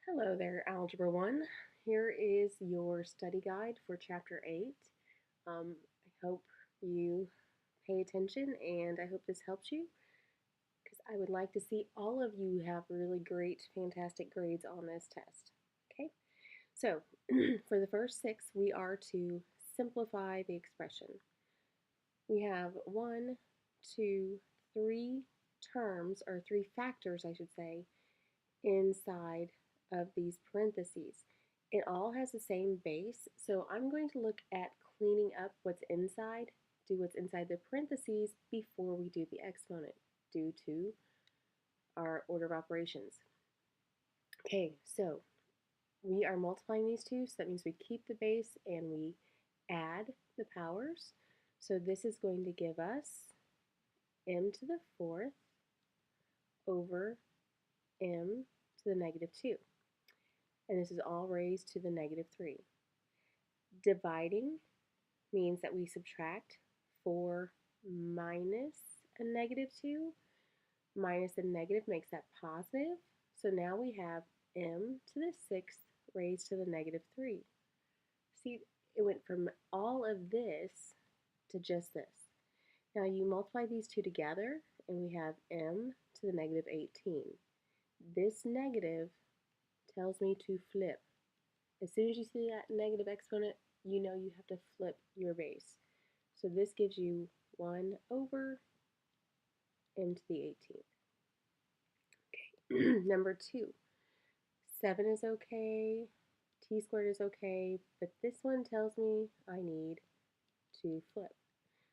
Hello there, Algebra 1. Here is your study guide for Chapter 8. I hope you pay attention and I hope this helps you because I would like to see all of you have really great, fantastic grades on this test. Okay, so for the first 6, we are to simplify the expression. We have 1, 2, 3 terms, or 3 factors, I should say, inside of these parentheses. It all has the same base, so I'm going to look at cleaning up what's inside, do what's inside the parentheses before we do the exponent due to our order of operations. Okay, so we are multiplying these two, so that means we keep the base and we add the powers. So this is going to give us m to the fourth over m to the negative 2. And this is all raised to the negative 3. Dividing means that we subtract 4 minus a negative 2. Minus the negative makes that positive. So now we have m to the 6th raised to the negative 3. See, it went from all of this to just this. Now you multiply these two together and we have m to the negative 18. This negative tells me to flip. As soon as you see that negative exponent, you know you have to flip your base. So this gives you 1 over m to the 18th. Okay, number 2. 7 is okay, t squared is okay, but this one tells me I need to flip.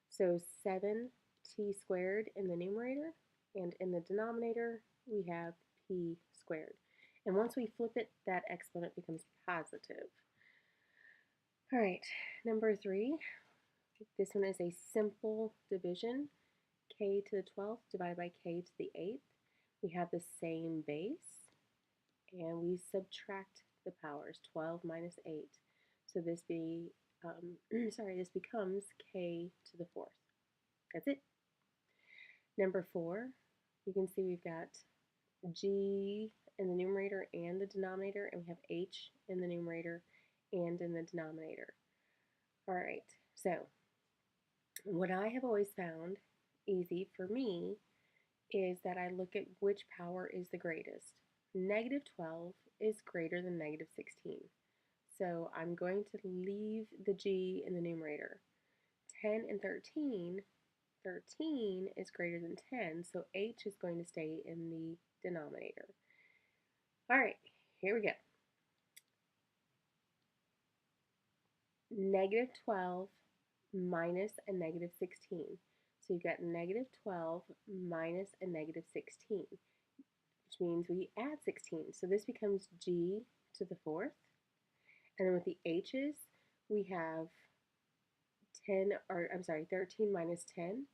So 7t squared in the numerator, and in the denominator we have p squared. And once we flip it, that exponent becomes positive. All right, number 3. This one is a simple division. K to the 12th divided by k to the 8th. We have the same base, and we subtract the powers, 12 minus 8. So this this becomes k to the 4th. That's it. Number 4, you can see we've got g in the numerator and the denominator, and we have h in the numerator and in the denominator. All right, so what I have always found easy for me is that I look at which power is the greatest. Negative 12 is greater than negative 16. So I'm going to leave the g in the numerator. 10 and 13 is greater than 10, so h is going to stay in the denominator. All right, here we go. Negative 12 minus a negative 16. So you've got negative 12 minus a negative 16, which means we add 16. So this becomes g to the 4th. And then with the h's, we have 13 minus 10.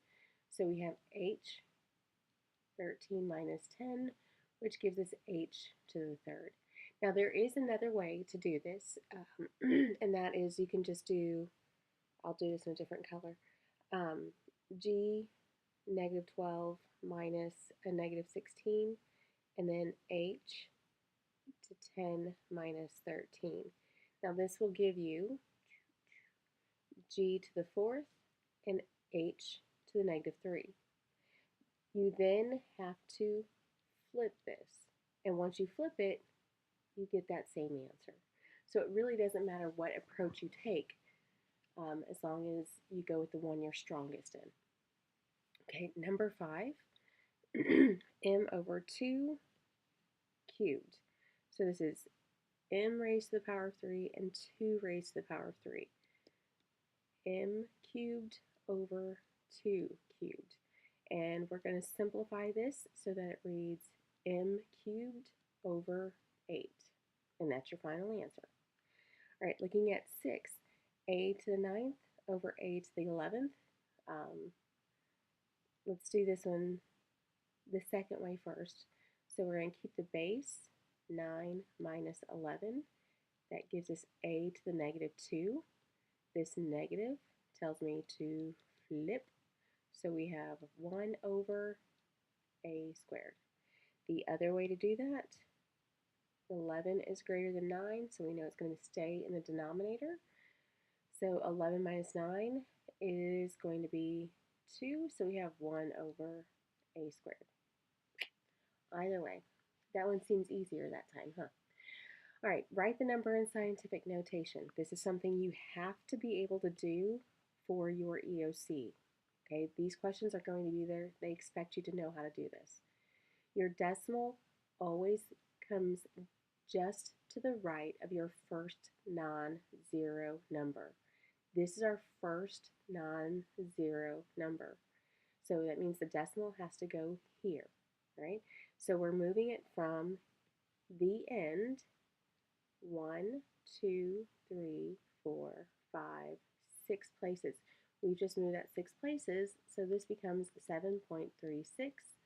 So we have h, 13 minus 10, which gives us h to the 3rd. Now there is another way to do this, and that is you can just do, I'll do this in a different color, g negative 12 minus a negative 16, and then h to 10 minus 13. Now this will give you g to the 4th and h to the negative 3. You then have to flip this, and once you flip it, you get that same answer. So it really doesn't matter what approach you take, as long as you go with the one you're strongest in. Okay, number 5, m over 2 cubed. So this is m raised to the power of 3 and 2 raised to the power of 3. M cubed over 2 cubed. And we're going to simplify this so that it reads m cubed over 8. And that's your final answer. All right, looking at 6, a to the 9th over a to the 11th. Let's do this one the second way first. So we're going to keep the base, 9 minus 11. That gives us a to the negative 2. This negative tells me to flip. So we have 1 over a squared. The other way to do that 11 is greater than 9, so we know it's going to stay in the denominator. So 11 minus 9 is going to be 2, so we have 1 over a squared. Either way, that one seems easier that time, huh? All right, write the number in scientific notation. This is something you have to be able to do for your EOC. Okay, these questions are going to be there. They expect you to know how to do this. Your decimal always comes just to the right of your first non-zero number. This is our first non-zero number. So that means the decimal has to go here, right? So we're moving it from the end, 1, 2, 3, 4, 5, 6 places. We just moved that 6 places, so this becomes 7.36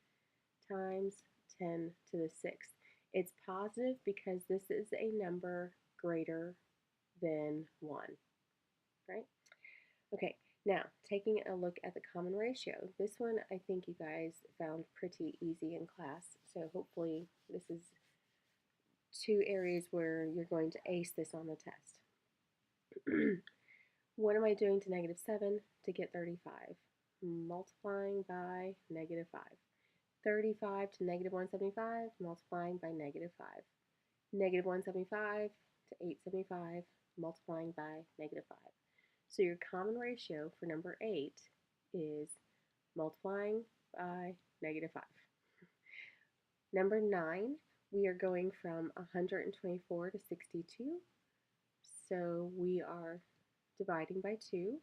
times 10 to the 6th. It's positive because this is a number greater than 1, right? Okay, now taking a look at the common ratio. This one I think you guys found pretty easy in class, so hopefully this is 2 areas where you're going to ace this on the test. What am I doing to negative 7 to get 35? Multiplying by negative 5. 35 to negative 175, multiplying by negative 5. Negative 175 to 875, multiplying by negative 5. So your common ratio for number 8 is multiplying by negative 5. Number 9, we are going from 124 to 62. So we are dividing by 2.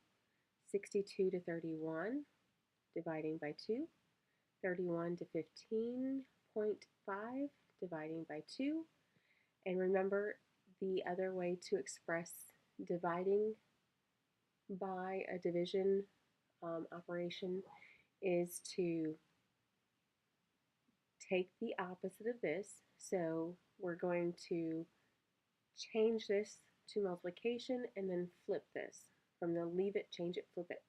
62 to 31, dividing by 2. 31 to 15.5, dividing by 2. And remember, the other way to express dividing by a division operation is to take the opposite of this. So we're going to change this to multiplication and then flip this. From the leave it, change it, flip it.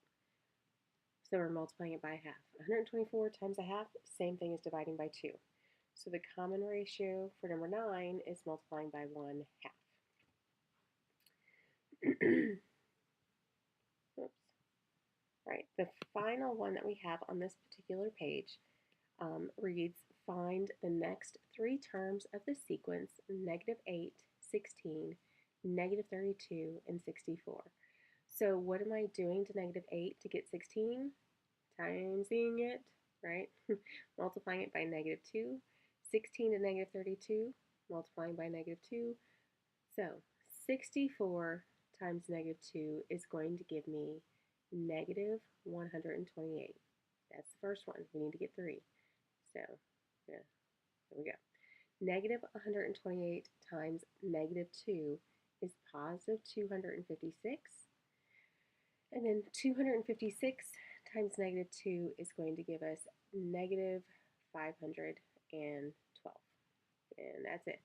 So we're multiplying it by a half. 124 times a half, same thing as dividing by 2. So the common ratio for number 9 is multiplying by 1/2. Oops. All right, the final one that we have on this particular page reads, find the next 3 terms of the sequence, -8, 16, -32, and 64. So what am I doing to -8 to get 16? Timesing it, right? Multiplying it by -2. 16 to -32, multiplying by -2. So 64 times -2 is going to give me -128. That's the first one. We need to get 3. So yeah, there we go. -128 times -2 is positive 256. And then 256 times -2 is going to give us -512. And that's it.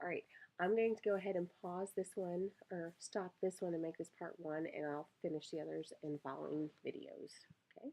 All right, I'm going to go ahead and pause this one, or stop this one and make this part 1, and I'll finish the others in following videos. Okay.